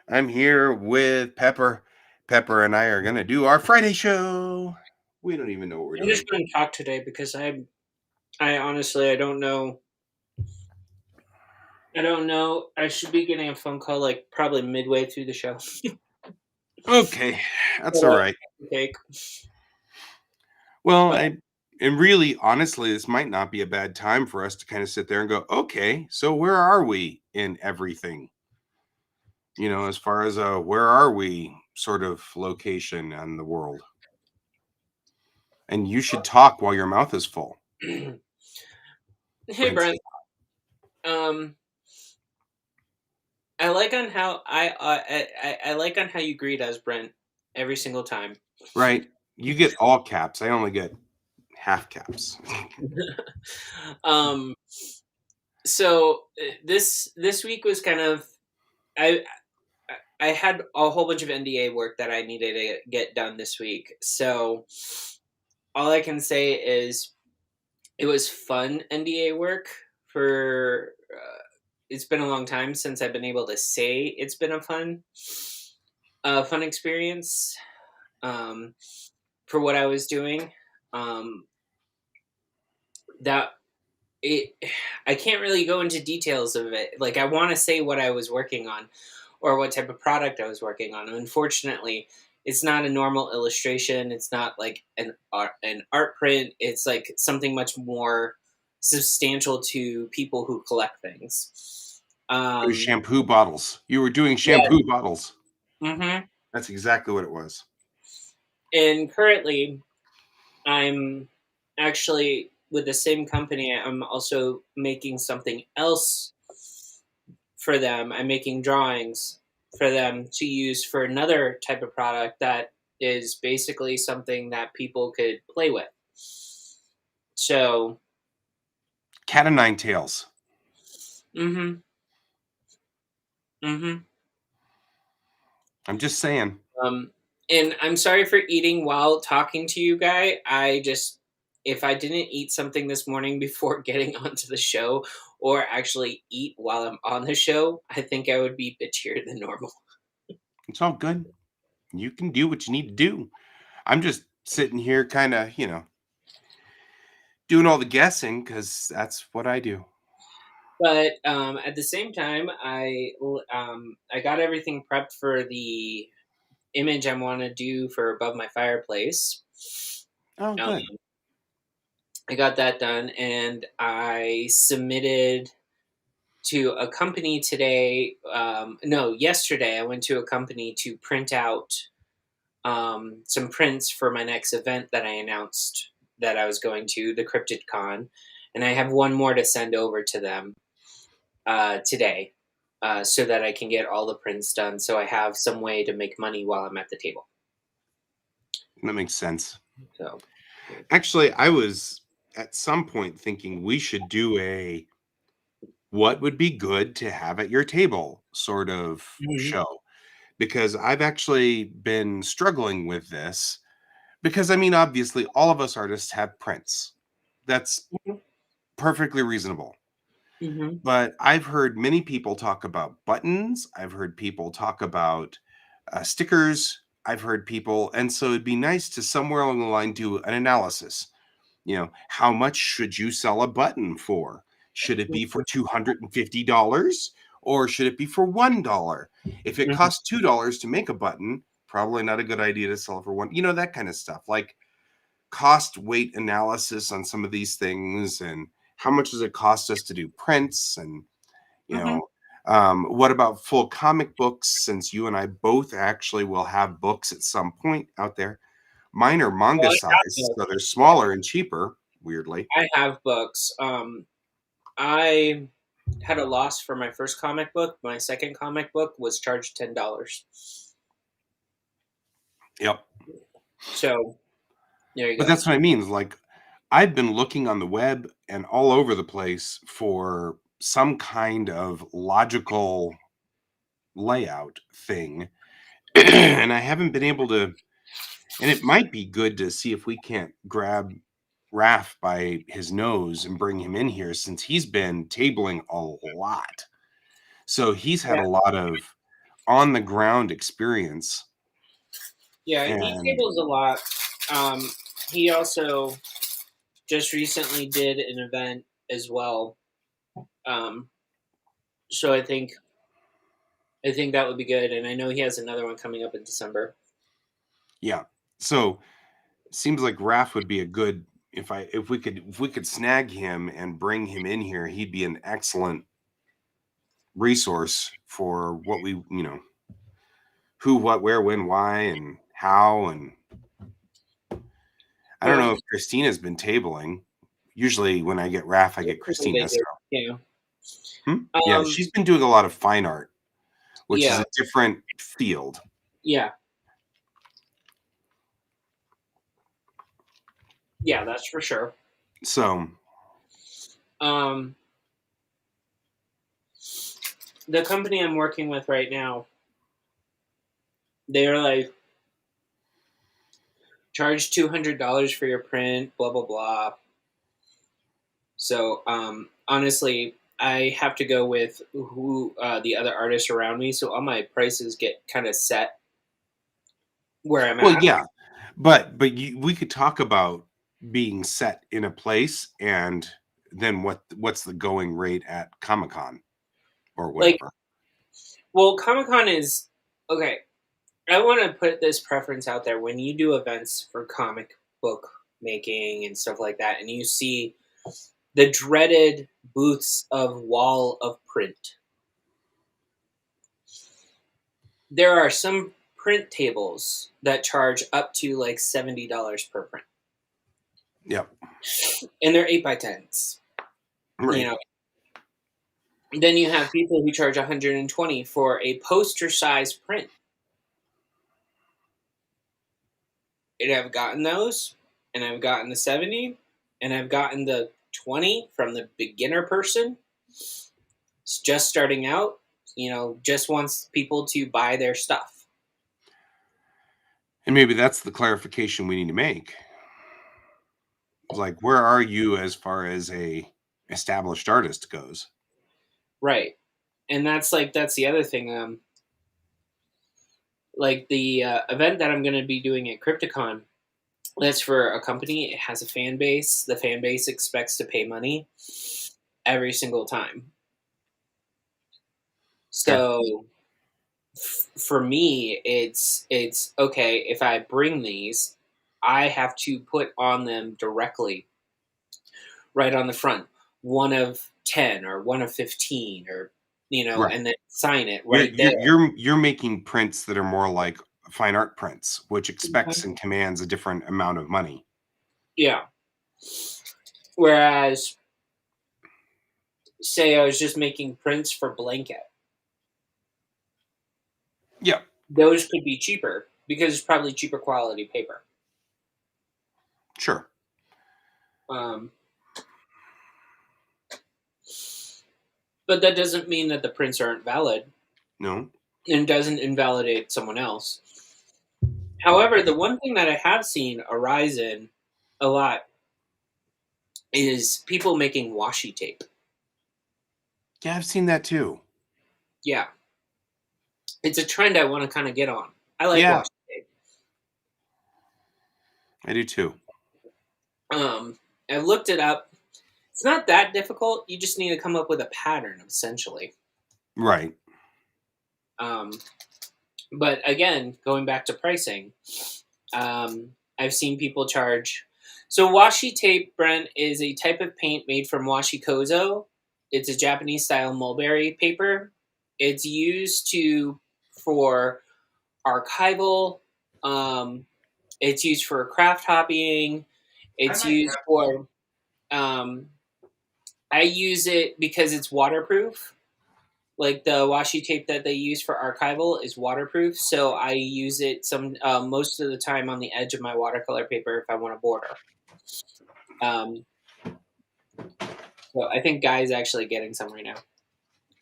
I'm here with Pepper. Pepper and I are going to do our Friday show. We don't even know what we're I'm just doing. going to talk today because I honestly, I don't know. I don't know. I should be getting a phone call like probably midway through the show. Okay, that's What all I right. take, Well, but and really, honestly, this might not be a bad time for us to kind of sit there and go, okay, so where are we in everything? As far as where are we sort of location on the world? And you should talk while your mouth is full, hey Brent, Princey. um, I like on how I like on how you greet us, Brent, every single time. Right? You get all caps. I only get half caps. um, this week was kind of I I had a whole bunch of NDA work that I needed to get done this week. So all I can say is it was fun NDA work for it's been a long time since I've been able to say it's been a fun experience um, for what I was doing. Um, that it I can't really go into details of it. Like I want to say what I was working on or what type of product I was working on. Unfortunately, it's not a normal illustration. It's not like an art print. It's like something much more substantial to people who collect things. It was Um, shampoo bottles. You were doing yeah. shampoo bottles. hmm That's exactly what it was. And currently, I'm actually with the same company. I'm also making something else for them. I'm making drawings for them to use for another type of product that is basically something that people could play with. So, Cat o' nine tails. mm-hmm, mm-hmm. I'm just saying. Um, and I'm sorry for eating while talking to you, guy. If I didn't eat something this morning before getting onto the show, or actually eat while I'm on the show, I think I would be bitchier than normal. It's all good. You can do what you need to do. I'm just sitting here kind of, doing all the guessing because that's what I do. But at the same time, I got everything prepped for the image I want to do for above my fireplace. Oh, Um, good. I got that done, and I submitted to a company today. No, yesterday I went to a company to print out some prints for my next event that I announced that I was going to, the Cryptid Con, and I have one more to send over to them today, so that I can get all the prints done. So I have some way to make money while I'm at the table. That makes sense. So, Actually, I was at some point thinking we should do a what would be good to have at your table sort of Mhm. show because I've actually been struggling with this. Because, I mean, obviously, all of us artists have prints. That's Mhm. perfectly reasonable. Mhm. But I've heard many people talk about buttons. I've heard people talk about stickers. I've heard people, and so it'd be nice to somewhere along the line do an analysis. How much should you sell a button for? Should it be for $250 or should it be for $1? If it Mhm. costs $2 to make a button, probably not a good idea to sell it for one. That kind of stuff. Like cost weight analysis on some of these things and how much does it cost us to do prints and you Mhm. know what about full comic books since you and I both actually will have books at some point out there. Mine are manga Well, size so they're smaller and cheaper, weirdly. I have books. I had a loss for my first comic book. My second comic book was charged $10. Yep. So there you But go. that's what I mean is like I've been looking on the web and all over the place for some kind of logical layout thing and I haven't been able to. And it might be good to see if we can't grab Raph by his nose and bring him in here since he's been tabling a lot. So he's had Yeah. a lot of on the ground experience. Yeah, he And tables a lot. He also just recently did an event as well. Um, so I think that would be good, and I know he has another one coming up in December. yeah, so seems like Raph would be a good if we could snag him and bring him in here, he'd be an excellent resource for what we, who, what, where, when, why, and how. And I don't Cool. know if Christina's been tabling. Usually when I get Raph, I get Hopefully they Christina. So do. Yeah. yeah, she's been doing a lot of fine art, which is Yeah. a different field. Yeah. Yeah. That's for sure. So Um, the company I'm working with right now, they're like, charge $200 for your print, blah blah blah. So honestly, I have to go with who the other artists around me. So all my prices get kind of set where I'm well, at. yeah, but we could talk about being set in a place and then what's the going rate at Comic Con or Like, whatever. well, Comic Con is okay. I want to put this preference out there when you do events for comic book making and stuff like that, and you see the dreaded booths of Wall of Print. There are some print tables that charge up to like $70 per print, Yep. and they're 8x10s. You Right. know, then you have people who charge 120 for a poster size print. And I've gotten those, and I've gotten the 70, and I've gotten the 20 from the beginner person. It's just starting out, just wants people to buy their stuff. And maybe that's the clarification we need to make. Like, where are you as far as a established artist goes? Right. And that's the other thing. Like the event that I'm going to be doing at Crypticon, that's for a company. It has a fan base. The fan base expects to pay money every single time. Okay. So for me, it's okay if I bring these, I have to put on them directly, right on the front, 1 of 10 or 1 of 15, or Right. and then sign it You're right there. you're you're you're making prints that are more like fine art prints, which expects and commands a different amount of money. Yeah. Whereas, say I was just making prints for blanket, Yeah, those could be cheaper because it's probably cheaper quality paper. sure. Um, but that doesn't mean that the prints aren't valid, No. and doesn't invalidate someone else. However, the one thing that I have seen arise in a lot is people making washi tape. Yeah, I've seen that too. Yeah, it's a trend I want to kind of get on. I like Yeah, washi tape. I do too. Um, I've looked it up. It's not that difficult. You just need to come up with a pattern, essentially. Right. Um, but again, going back to pricing, I've seen people charge. So washi tape, Brent, is a type of paint made from washi kozo. It's a Japanese style mulberry paper. It's used for archival. Um, it's used for craft hobbying. It's used for. Um, I use it because it's waterproof. Like the washi tape that they use for archival is waterproof, so I use it most of the time on the edge of my watercolor paper if I want to border. Um, so I think Guy's actually getting some right now.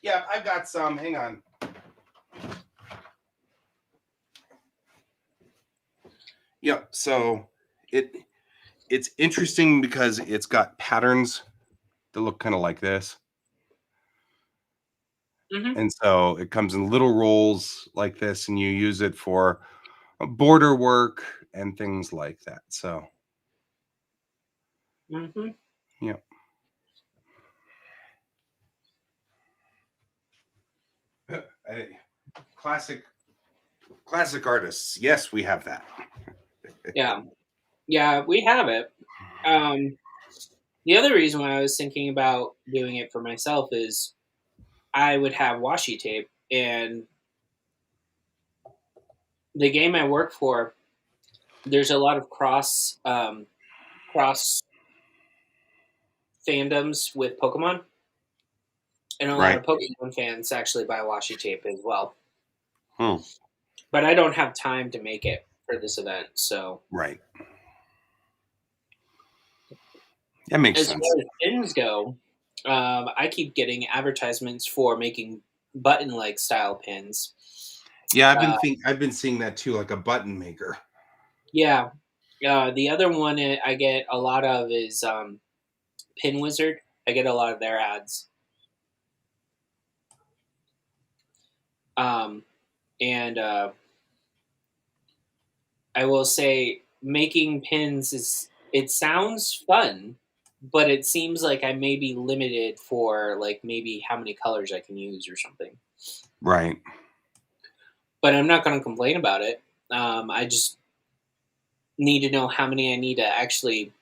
Yeah, I've got some. Hang on. Yep. So it's interesting because it's got patterns that look kind of like this. Hmm. And so it comes in little rolls like this, and you use it for border work and things like that. So, Hmm. yeah. I- classic classic artists. Yes, we have that. Yeah. Yeah, we have it. Um, the other reason why I was thinking about doing it for myself is I would have washi tape, and the game I work for, there's a lot of cross fandoms with Pokemon, and a lot Right. of Pokemon fans actually buy washi tape as well. Hmm. But I don't have time to make it for this event, so Right. That makes as sense. far as pins go, I keep getting advertisements for making button-like style pins. Yeah, Uh, I've been seeing that too, like a button maker. yeah, the other one I get a lot of is Pin Wizard. I get a lot of their ads, um, and I will say making pins is it sounds fun, but it seems like I may be limited for like maybe how many colors I can use or something. Right. But I'm not going to complain about it. I just need to know how many I need to actually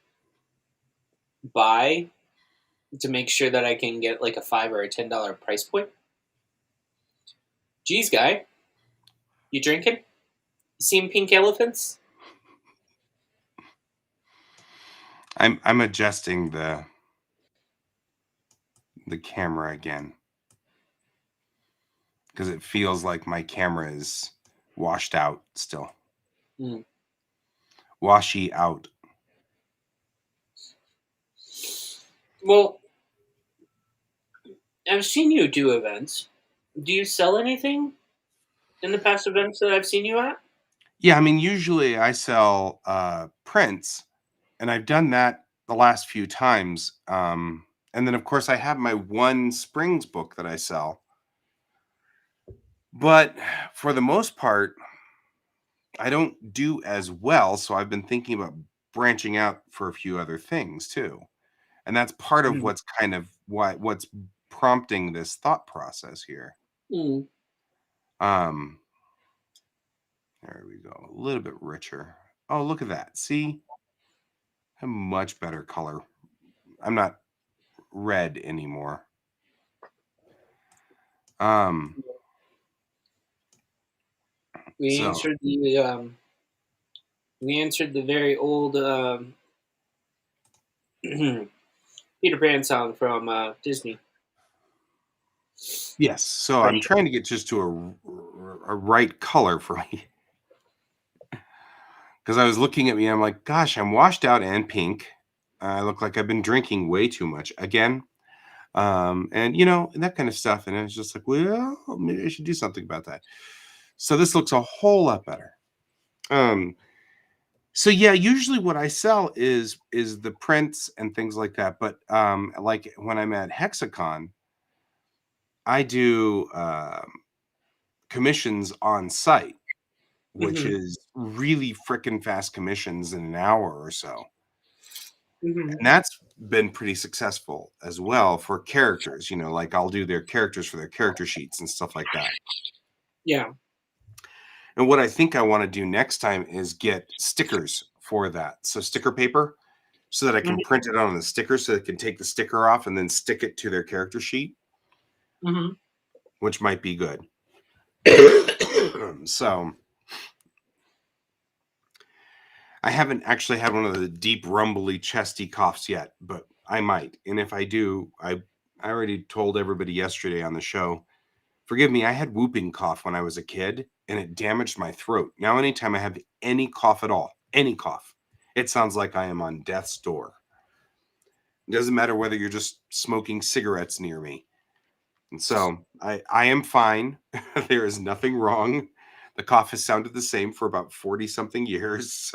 buy to make sure that I can get like a $5 or $10 price point. Geez, guy, you drinking? You seeing pink elephants? I'm adjusting the camera again because it feels like my camera is washed out still. Mm. Washy out. Well, I've seen you do events. Do you sell anything in the past events that I've seen you at? Yeah, I mean, usually I sell prints, and I've done that the last few times. And then, of course, I have my one Springs book that I sell. But for the most part, I don't do as well. So I've been thinking about branching out for a few other things too. And that's part of Mm. what's kind of what's prompting this thought process here. Mm. Um, there we go. A little bit richer. Oh, look at that. See? A much better color. I'm not red anymore. Um, We so answered the very old Peter Pan song from Disney. yes, so For I'm trying to get just to a right color for me because I was looking at me. I'm like, gosh, I'm washed out and pink. I look like I've been drinking way too much again, and and that kind of stuff. And I was just like, well, maybe I should do something about that. So this looks a whole lot better. Um, so yeah, usually what I sell is the prints and things like that. But like when I'm at Hexacon, I do commissions on site, which hmm is really freaking fast commissions in an hour or so. hmm And that's been pretty successful as well for characters, like I'll do their characters for their character sheets and stuff like that. Yeah. And what I think I want to do next time is get stickers for that. So sticker paper so that I can hmm print it on the sticker so they can take the sticker off and then stick it to their character sheet, hmm which might be good. So I haven't actually had one of the deep, rumbly, chesty coughs yet, but I might. And if I do, I already told everybody yesterday on the show. Forgive me, I had whooping cough when I was a kid, and it damaged my throat. Now, anytime I have any cough at all, any cough, it sounds like I am on death's door. It doesn't matter whether you're just smoking cigarettes near me. And so I am fine. There is nothing wrong. The cough has sounded the same for about 40 something years.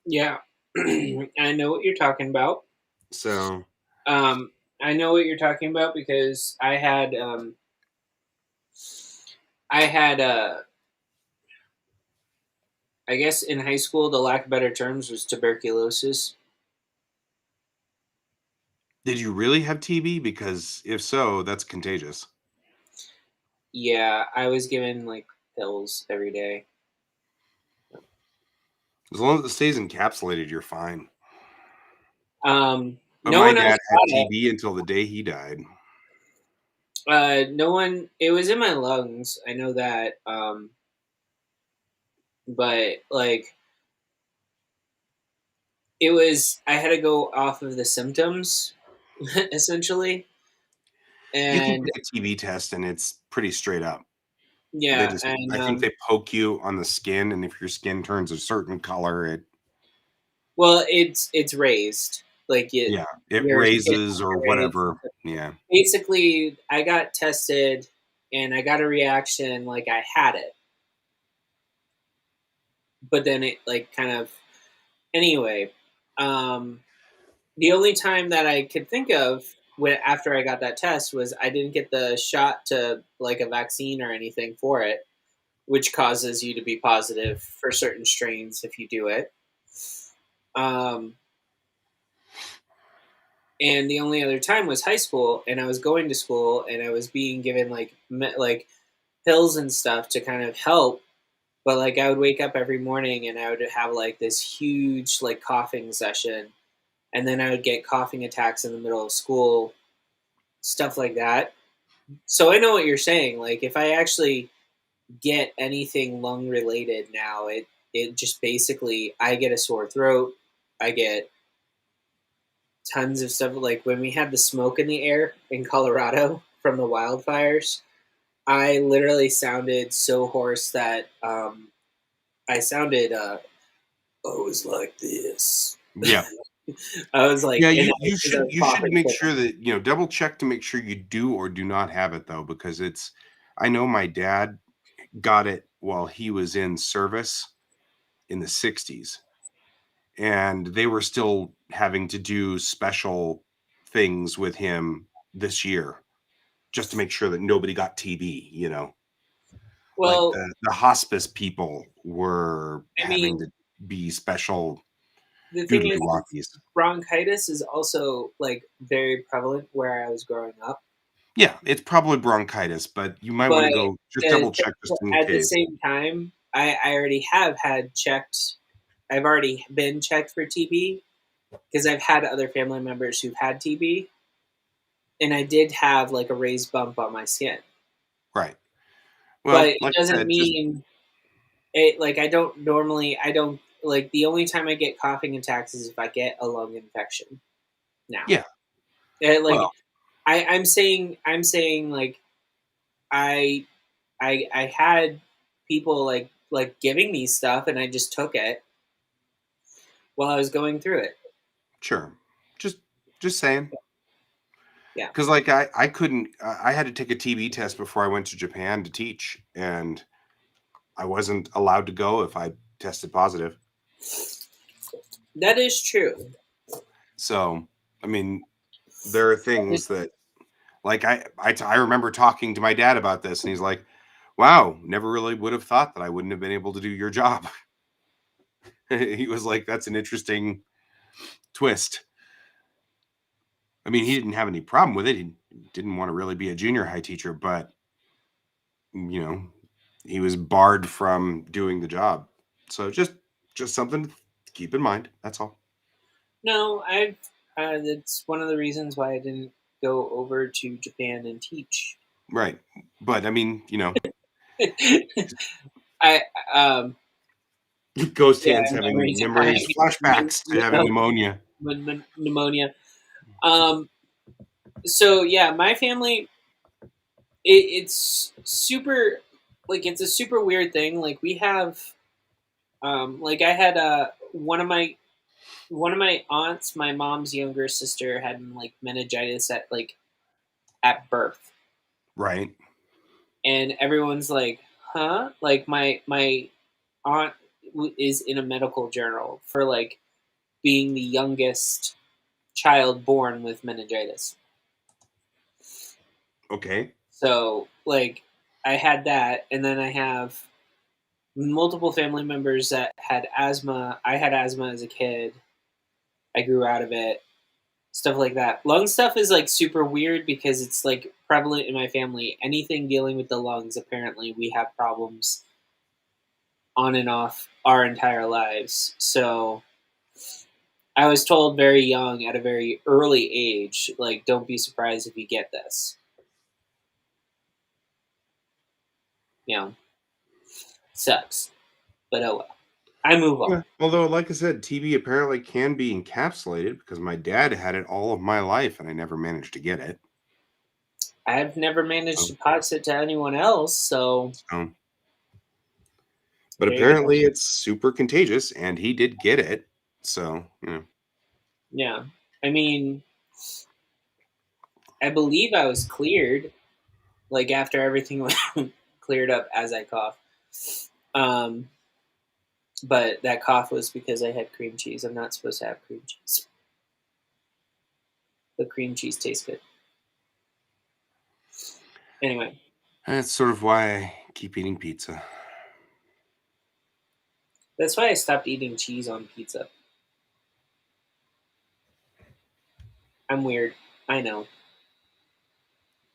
Yeah. I know what you're talking about. So Um, I know what you're talking about because I had. I had I guess in high school, the lack of better terms was tuberculosis. Did you really have TB? Because if so, that's contagious. Yeah, I was given like pills every day. As long as it stays encapsulated, you're fine. But No my one else dad had got TB until the day he died. it. No one. It was in my lungs. I know that. But like it was, I had to go off of the symptoms essentially, You can and take a TB test and it's pretty straight up. They yeah, just, and I think they poke you on the skin, and if your skin turns a certain color, well, it's raised like yeah, it your skin raises or raised. whatever. Yeah. Basically, I got tested and I got a reaction like I had it, but then it like kind of anyway. Um, the only time that I could think of when after I got that test was I didn't get the shot to like a vaccine or anything for it, which causes you to be positive for certain strains if you do it. Um, and the only other time was high school, and I was going to school, and I was being given like like pills and stuff to kind of help. But like I would wake up every morning and I would have like this huge like coughing session, and then I would get coughing attacks in the middle of school, stuff like that. So I know what you're saying. Like if I actually get anything lung related now, it just basically I get a sore throat. I get tons of stuff. Like when we had the smoke in the air in Colorado from the wildfires, I literally sounded so hoarse that I sounded I was like this. Yeah. I was like, Yeah, and you because I should was you should coughing make so sure that, double check to make sure you do or do not have it though, because I know my dad got it while he was in service in the 60s, and they were still having to do special things with him this year just to make sure that nobody got TB, like well, the hospice people were I having mean, to be special the thing doodly is, wonkies. bronchitis is also like very prevalent where I was growing up. Yeah, it's probably bronchitis, but you might want But to go just the double check just in at the case. same time, I already have had checked. I've already been checked for TB because I've had other family members who've had TB, and I did have like a raised bump on my skin. Right. But Well, it like I doesn't said, just mean it. Like I don't normally. I don't like the only time I get coughing attacks is if I get a lung infection. Now, yeah. like Well, I'm saying like I I had people like giving me stuff and I just took it while I was going through it. sure. Just just saying. Yeah. Because like I couldn't I had to take a TB test before I went to Japan to teach, and I wasn't allowed to go if I tested positive. That is true. So I mean, there are things that, like, I remember talking to my dad about this, and he's like, "Wow, never really would have thought that I wouldn't have been able to do your job." He was like, "That's an interesting twist." I mean, he didn't have any problem with it. He didn't want to really be a junior high teacher, but you know, he was barred from doing the job. So just something to keep in mind. That's all. No, I've that's one of the reasons why I didn't go over to Japan and teach. Right. But I mean, I um ghost yeah, hands having memories memories, flashbacks to having of pneumonia. pneumonia. Um, so yeah, my family it's super like it's a super weird thing. Like we have like I had one of my aunts, my mom's younger sister, had like meningitis at at birth, Right. and everyone's like, "Huh?" Like my aunt is in a medical journal for like being the youngest child born with meningitis. Okay. So like I had that, and then I have multiple family members that had asthma. I had asthma as a kid. I grew out of it. Stuff like that. Lung stuff is like super weird because it's like prevalent in my family. Anything dealing with the lungs, apparently, we have problems on and off our entire lives. So I was told very young, at a very early age, like, don't be surprised if you get this. You know, sucks. But oh well. I move on. Yeah. Although, like I said, TB apparently can be encapsulated because my dad had it all of my life and I never managed to get it. I've never managed So, to pass it to anyone else, so so- but there you go. apparently it's super contagious and he did get it. So, Yeah. I mean, I believe I was cleared, like after everything was cleared up as I coughed. Um, but that cough was because I had cream cheese. I'm not supposed to have cream cheese. But cream cheese tastes good. Anyway, that's sort of why I keep eating pizza. that's why I stopped eating cheese on pizza. I'm weird. I know.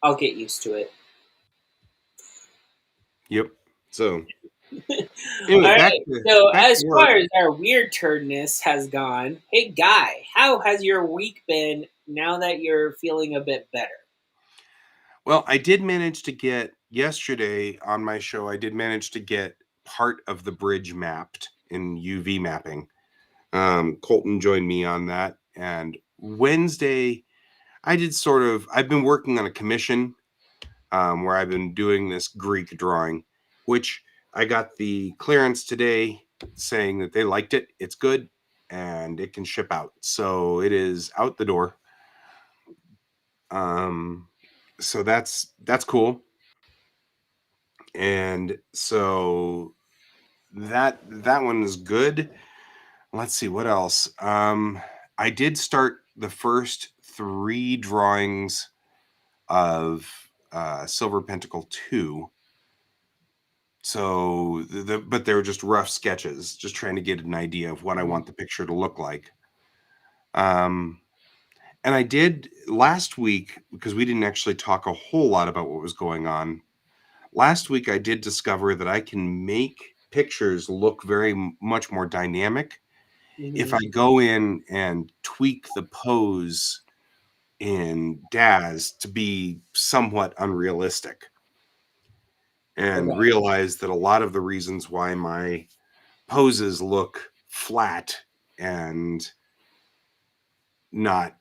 I'll get used to it. Yep. So, All anyway, right. So back as to work. far as our weird turdness has gone, hey Guy, how has your week been now that you're feeling a bit better? Well, I did manage to get yesterday on my show, I did manage to get part of the bridge mapped in UV mapping. Colton joined me on that. And Wednesday, I've been working on a commission where I've been doing this Greek drawing, which I got the clearance today saying that they liked it. It's good and it can ship out. So it is out the door. So that's cool. And so that one is good. Let's see what else. I did start the first 3 drawings of Silver Pentacle 2. So but they were just rough sketches, just trying to get an idea of what I want the picture to look like. And I did last week, because we didn't actually talk a whole lot about what was going on. Last week, I did discover that I can make pictures look very much more dynamic if I go in and tweak the pose in Daz to be somewhat unrealistic and Okay. realize that a lot of the reasons why my poses look flat and not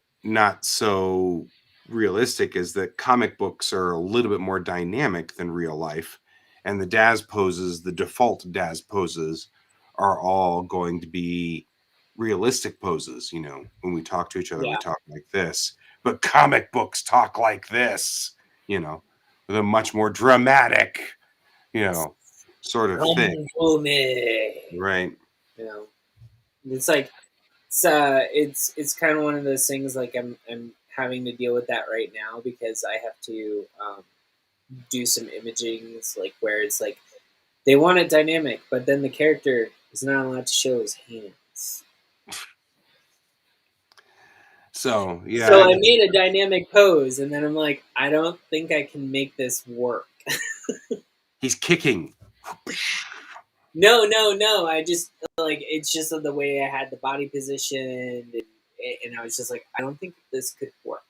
so realistic is that comic books are a little bit more dynamic than real life, and the Daz poses, the default Daz poses, are all going to be realistic poses. When we talk to each other, we Yeah. talk like this, but comic books talk like this, with a much more dramatic, sort of Come thing, to me. right? You know, it's like it's kind of one of those things. Like I'm having to deal with that right now because I have to do some imaging. It's like where it's like they want it dynamic, but then the character is not allowed to show his hands. So So yeah, I made a dynamic pose, and then I'm like, I don't think I can make this work. he's kicking. No. I just like it's just the way I had the body positioned, and I was just like, I don't think this could work.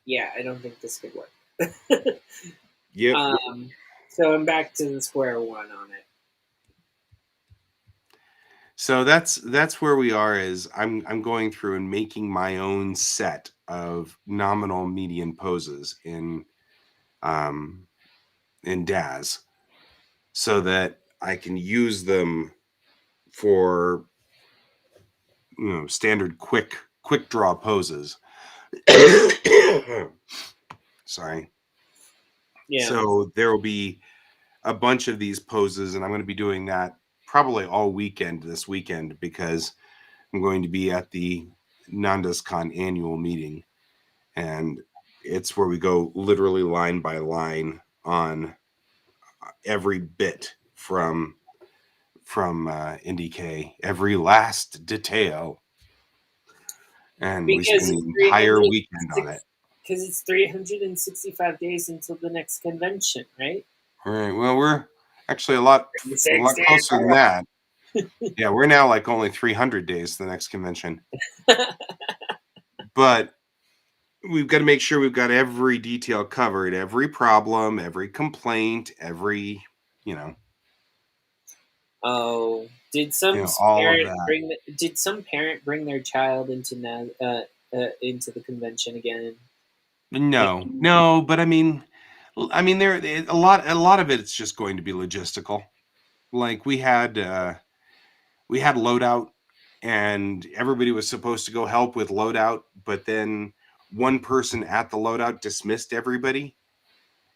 Yeah, I don't think this could work. Yep. So I'm back to the square one on it. So that's where we are. Is I'm going through and making my own set of nominal median poses um in Daz, so that I can use them for standard quick draw poses. Sorry. Yeah. So there will be a bunch of these poses, and I'm going to be doing that probably all weekend this weekend because I'm going to be at the NandasCon annual meeting, and it's where we go literally line by line on every bit from NDK, every last detail, and we because spend the it's entire weekend on it. 365 days until the next convention, right? All right. Well, we're actually a lot 60. closer than that. Yeah, we're now like only 300 days to the next convention, but we've got to make sure we've got every detail covered, every problem, every complaint, every you know, Oh, did some all of parent that. bring? Did some parent bring their child into the convention again? No, And no, but I mean, there a lot of it's just going to be logistical. Like we had loadout, and everybody was supposed to go help with loadout, but then one person at the loadout dismissed everybody,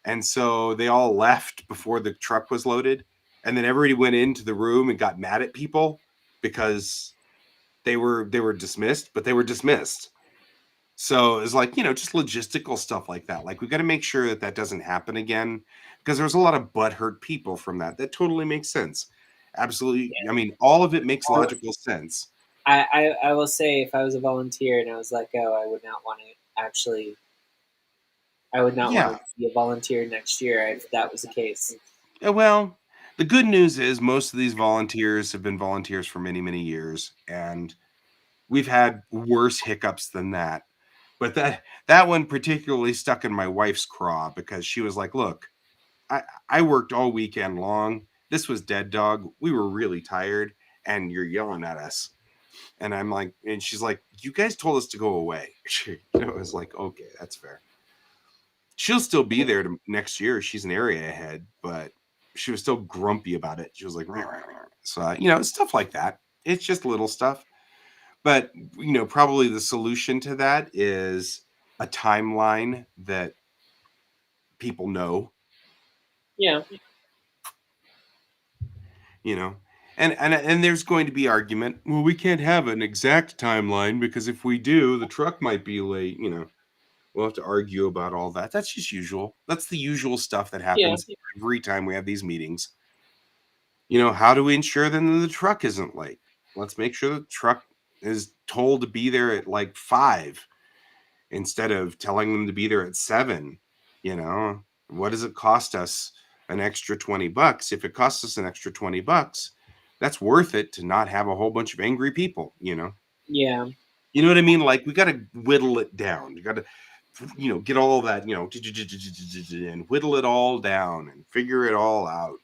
and so they all left before the truck was loaded, and then everybody went into the room and got mad at people because they were dismissed, but they were dismissed. So it's like, just logistical stuff like that. Like we got to make sure that that doesn't happen again because there's a lot of butthurt people from that. That totally makes sense. Absolutely. I mean, all of it makes logical sense. I will say, if I was a volunteer and I was let go, I would not want to actually. I would not want Yeah. to be a volunteer next year if that was the case. Well, the good news is most of these volunteers have been volunteers for many, many years, and we've had worse hiccups than that. But that one particularly stuck in my wife's craw because she was like, "Look, I worked all weekend long. This was dead dog. We were really tired, and you're yelling at us." And I'm like, and she's like, "You guys told us to go away." I was like, "Okay, that's fair." She'll still be there next year. She's an area ahead, but she was still grumpy about it. She was like, "Rah, rah, rah." So stuff like that. It's just little stuff, but probably the solution to that is a timeline that people know. Yeah, you know and there's going to be argument, well, we can't have an exact timeline because if we do, the truck might be late. We'll have to argue about all that. That's just usual. That's the usual stuff that yeah, happens every time we have these meetings. How do we ensure then that the truck isn't late? Let's make sure the truck is told to be there at like 5 instead of telling them to be there at 7. What does it cost us an extra $20? If it costs us an extra $20, that's worth it to not have a whole bunch of angry people. yeah, You know what I mean? Like we got to whittle it down. You got to get all that, and whittle it all down and figure it all out.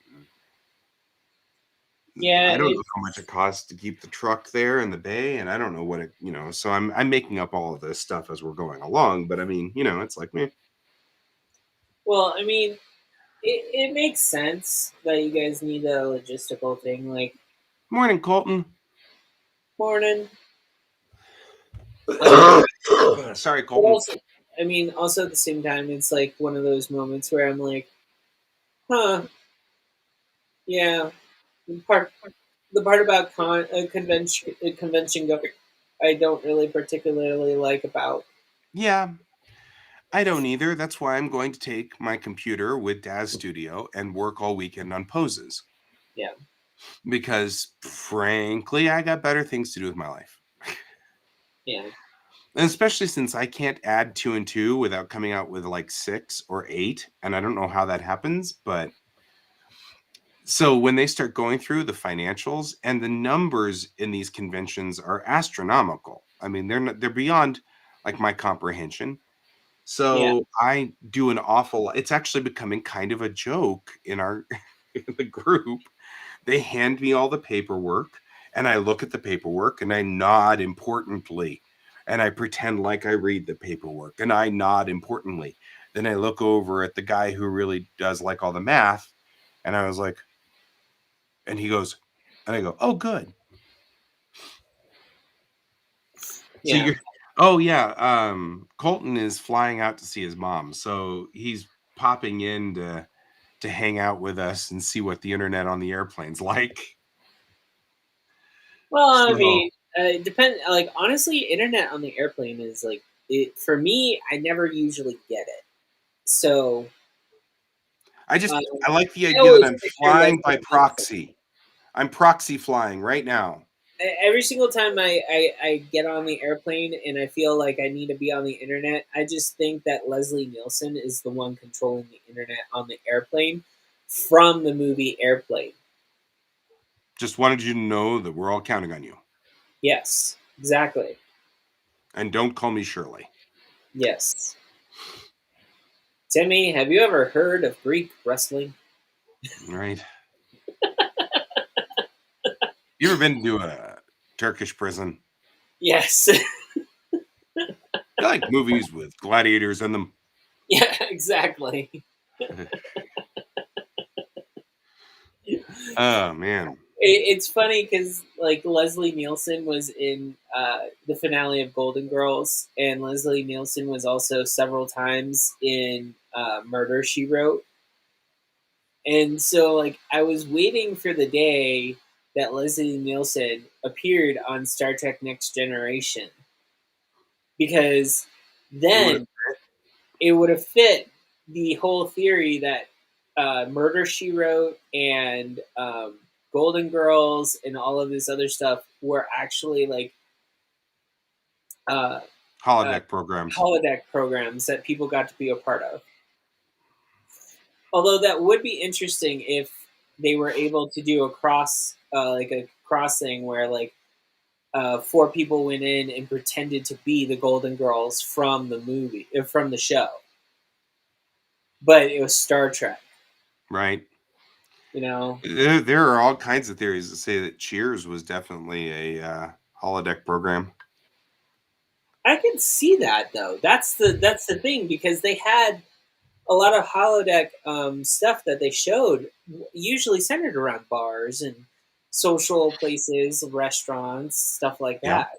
yeah. I don't know how much it costs to keep the truck there in the bay, and I don't know what so I'm making up all of this stuff as we're going along, but I mean, it's like, meh. Well, I mean, it makes sense that you guys need a logistical thing. Like, Morning, Colton. morning. Um, Sorry, but Colton. also, I mean, also at the same time, it's like one of those moments where I'm like, huh, yeah. The part about convention going, I don't really particularly like about. Yeah, I don't either. That's why I'm going to take my computer with Daz Studio and work all weekend on poses Yeah, because, frankly, I got better things to do with my life. yeah, And especially since I can't add two and two without coming out with like 6 or 8. And I don't know how that happens, but so when they start going through the financials and the numbers in these conventions are astronomical. I mean, they're beyond like my comprehension. yeah, So I do an awful it's actually becoming kind of a joke in our in the group. They hand me all the paperwork and I look at the paperwork and I nod importantly and I pretend like I read the paperwork and I nod importantly. Then I look over at the guy who really does like all the math and I was like, and he goes, and I go, "Oh, good." So yeah. you're oh yeah, Colton is flying out to see his mom. So he's popping in to hang out with us and see what the internet on the airplane's like. Well, I So mean, depend. Like, honestly, internet on the airplane is like it for me. I never usually get it. So I like the I idea that always I'm picture flying by Leslie Nielsen. proxy. I'm proxy flying right now. Every single time I get on the airplane and I feel like I need to be on the internet, I just think that Leslie Nielsen is the one controlling the internet on the airplane from the movie Airplane. Just wanted you to know that we're all counting on you. Yes, exactly. And don't call me Shirley. Yes. Timmy, have you ever heard of Greek wrestling? Right? You ever been to a Turkish prison? Yes. I like movies with gladiators in them. Yeah, exactly. Oh man. It's funny because like Leslie Nielsen was in the finale of Golden Girls, and Leslie Nielsen was also several times in Murder She Wrote. And so, like, I was waiting for the day that Leslie Nielsen appeared on Star Trek Next Generation because It would have then it would have fit the whole theory that Murder She Wrote and Golden Girls and all of this other stuff were actually like uh, uh, holodeck programs. holodeck programs that people got to be a part of. Although that would be interesting if they were able to do a like a crossing where like four people went in and pretended to be the Golden Girls from the movie, from the show, but it was Star Trek. Right. You know, There are all kinds of theories that say that Cheers was definitely a holodeck program. I can see that though. That's the thing because they had a lot of holodeck stuff that they showed, usually centered around bars and social places, restaurants, stuff like Yep.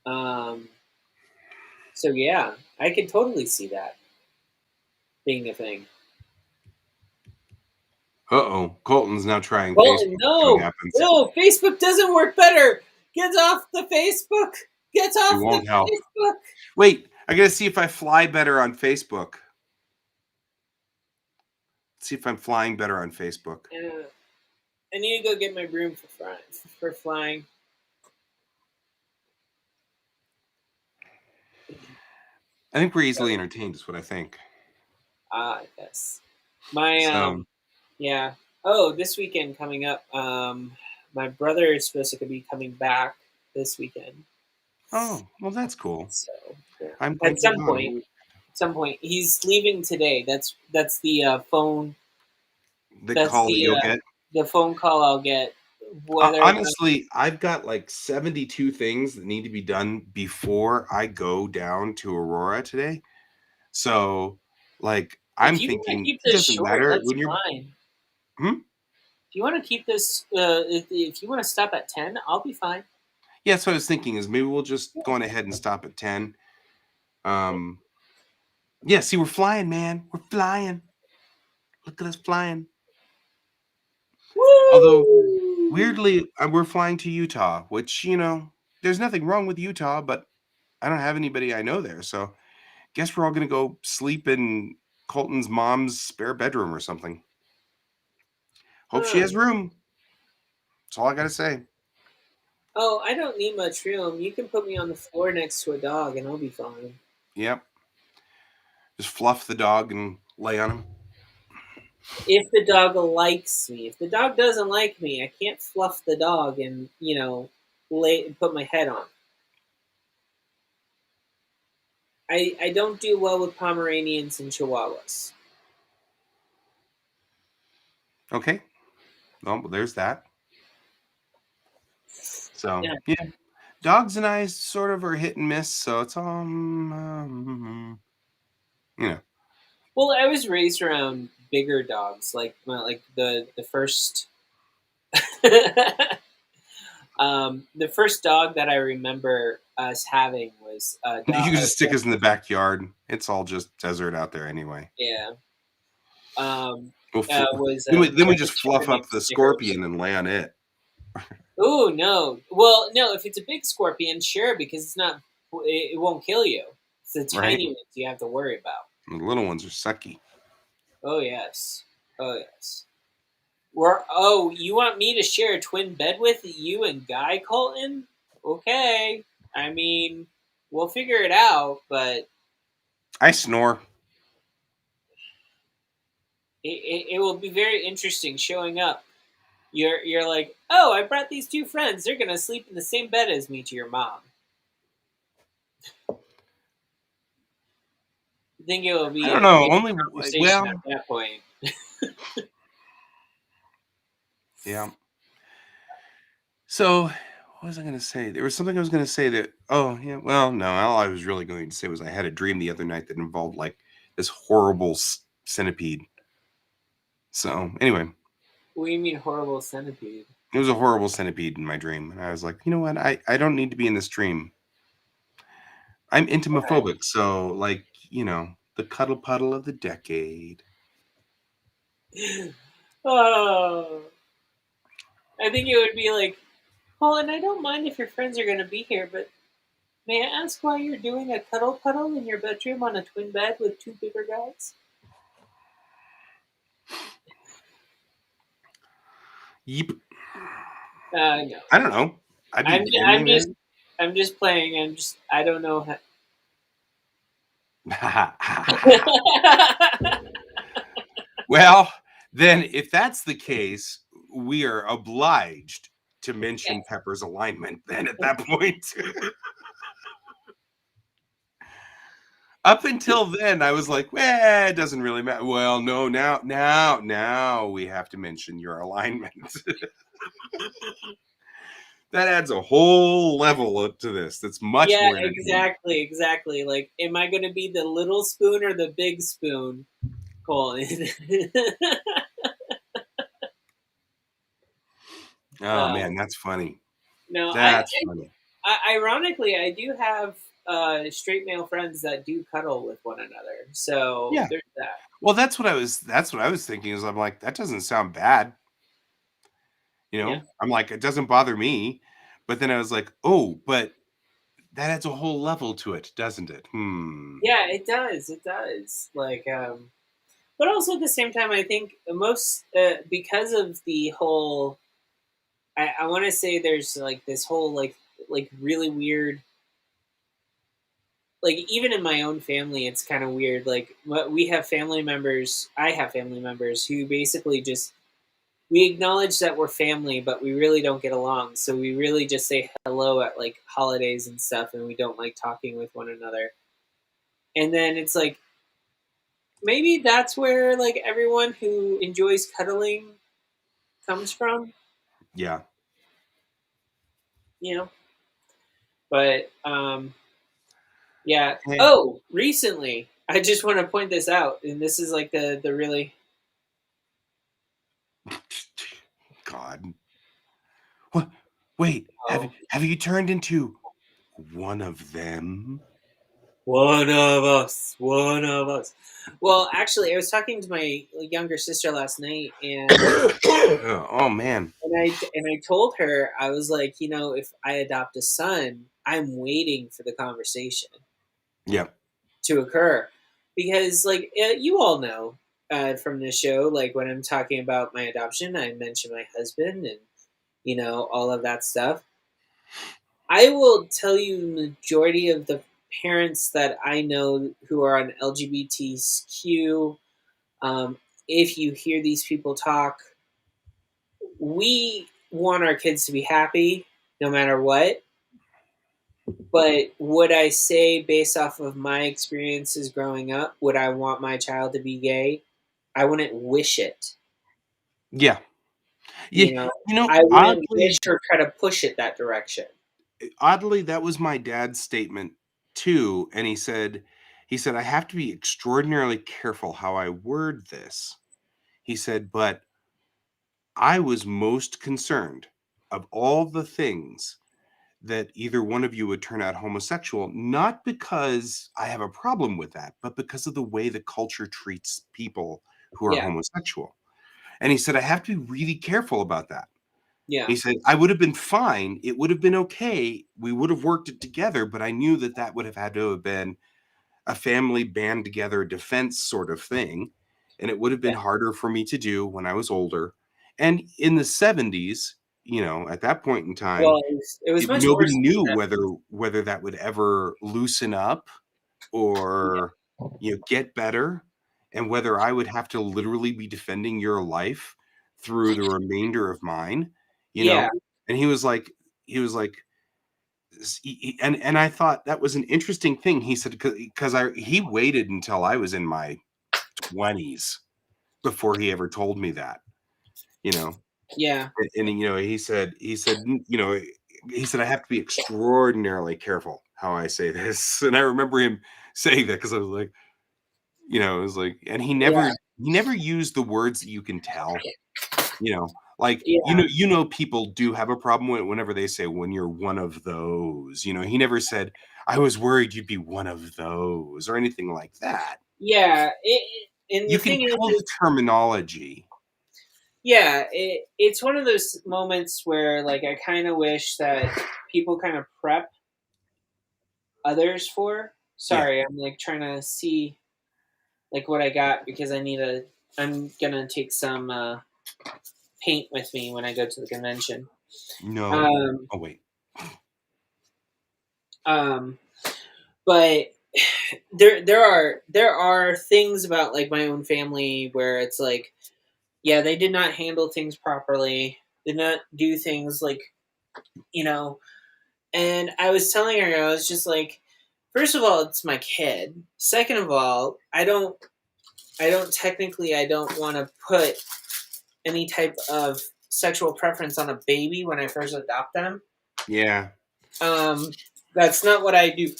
that. Um, so yeah, I could totally see that being a thing. Uh-oh. Colton's now trying Well, Facebook. See what no, happens. no, Facebook doesn't work better. Get off the Facebook. Get It off the won't help. Facebook. Wait, I gotta see if I fly better on Facebook. See if I'm flying better on Facebook. I need to go get my broom for flying. I think we're easily entertained, is what I think. Ah, yes. My So, yeah. Oh, this weekend coming up. My brother is supposed to be coming back this weekend. oh, well, that's cool. So yeah. I'm going At to be some gone. point, he's leaving today. That's the phone. The That's call that you'll get. the phone call I'll get. Whether or not, Honestly, I've got like 72 things that need to be done before I go down to Aurora today. So, like, I'm if you want to thinking keep it this doesn't short, matter that's when you're. fine. Hmm? If you want to keep this, if you want to stop at 10, I'll be fine. Yeah, that's what I was thinking. Is maybe we'll just go on ahead and stop at 10. Um, yeah. See, we're flying, man. We're flying. Look at us flying. Although Woo! weirdly, we're flying to Utah, which there's nothing wrong with Utah, but I don't have anybody I know there, so guess we're all gonna go sleep in Colton's mom's spare bedroom or something. Hope she Huh. has room. That's all I gotta say. Oh, I don't need much room. You can put me on the floor next to a dog, and I'll be fine. Yep. Just fluff the dog and lay on him. If the dog likes me, if the dog doesn't like me, I can't fluff the dog and put my head on. I don't do well with Pomeranians and Chihuahuas. Okay. Well, there's that. So Yeah. yeah, dogs and I sort of are hit and miss. So it's all you know. Well, I was raised around bigger dogs, like the first the first dog that I remember us having was a You dog. can just stick us in the backyard. It's all just desert out there anyway. Yeah. Um, We'll was then we German just fluff Shepherd named up the Snickers. scorpion and lay on it. Oh no! Well, no. If it's a big scorpion, sure, because it's not. It won't kill you. It's the Right? tiny ones you have to worry about. The little ones are sucky. Oh yes. Oh yes. Oh, you want me to share a twin bed with you and Guy Colton? Okay. I mean, we'll figure it out, but I snore. it will be very interesting showing up. You're like, oh, I brought these two friends. They're gonna sleep in the same bed as me to your mom. I think it will I be don't a know. great Only conversation well, at that point. yeah. So, what was I going to say? There was something I was going to say that. Oh, yeah. Well, no. All I was really going to say was I had a dream the other night that involved like this horrible centipede. So, anyway, What do you mean horrible centipede? it was a horrible centipede in my dream, and I was like, you know what? I don't need to be in this dream. I'm intimophobic, so like the cuddle puddle of the decade. Oh, I think it would be like, well, and I don't mind if your friends are going to be here, but may I ask why you're doing a cuddle puddle in your bedroom on a twin bed with two bigger guys? Yep. No, I don't know. I'd be I'm in there. I'm just playing. I don't know how. Well, then, if that's the case, we are obliged to mention Yes. Pepper's alignment. Then, at that point, up until then, I was like, "Well, it doesn't really matter." Well, no, now we have to mention your alignment. That adds a whole level up to this. That's much Yeah, more entertaining. exactly. Like, am I going to be the little spoon or the big spoon? Colin. Oh uh, man, that's funny. no, That's funny. ironically, I do have straight male friends that do cuddle with one another. So Yeah. there's that. Well, that's what I was thinking is I'm like, that doesn't sound bad. Yeah. I'm like, it doesn't bother me. But then I was like, oh, but that adds a whole level to it, doesn't it? Hmm. Yeah, it does. It does. Like, but also at the same time, I think most because of the whole. I want to say there's like this whole like really weird. Like even in my own family, it's kind of weird. Like we have family members. I have family members who basically just we acknowledge that we're family, but we really don't get along. So we really just say hello at like holidays and stuff, and we don't like talking with one another. And then it's like maybe that's where like everyone who enjoys cuddling comes from, Yeah. you know. But yeah. Eh. Oh, recently, I just want to point this out, and this is like the really God. What? Wait. Have oh have you turned into one of them? one of us, one of us. Well, actually, I was talking to my younger sister last night, Oh man. and I told her I was like, you know, if I adopt a son, I'm waiting for the conversation Yeah. to occur because, like, you all know from the show, like when I'm talking about my adoption, I mention my husband and you know all of that stuff. I will tell you, majority of the parents that I know who are on LGBTQ, um, if you hear these people talk, we want our kids to be happy no matter what. But would I say, based off of my experiences growing up, would I want my child to be gay? I wouldn't wish it. Yeah. You Yeah. know, I wouldn't wish Oddly, or try to push it that direction. that was my dad's statement too. And he said, I have to be extraordinarily careful how I word this. He said, but I was most concerned of all the things that either one of you would turn out homosexual, not because I have a problem with that, but because of the way the culture treats people who are Yeah, homosexual. And he said, I have to be really careful about that. yeah, He said, I would have been fine. It would have been okay. We would have worked it together, but I knew that would have had to have been a family band together defense sort of thing. and it would have been Yeah. harder for me to do when I was older. And in the 70s, at that point in time, Well, it was much nobody worse in knew the whether that would ever loosen up or get better, and whether I would have to literally be defending your life through the remainder of mine, you yeah. know? And he was like and I thought that was an interesting thing. He said, because he waited until I was in my 20s before he ever told me that, you know. Yeah. And he said I have to be extraordinarily careful how I say this. And I remember him saying that because I was like, it was like, and Yeah. he never used the words that you can tell, like, Yeah. people do have a problem whenever they say, when you're one of those, he never said, I was worried you'd be one of those or anything like that. Yeah. And You the can thing is, tell the terminology. yeah, it's one of those moments where like I kind of wish that people kind of prep others for. Yeah. Sorry, I'm like trying to see like what I got because I'm gonna take some paint with me when I go to the convention. No. Um, Oh, wait. um, but there are things about like my own family where it's like, yeah, they did not handle things properly, did not do things like, you know. And I was telling her, I was just like, first of all, it's my kid. Second of all, I don't want to put any type of sexual preference on a baby when I first adopt them. Yeah. Um, that's not what I do.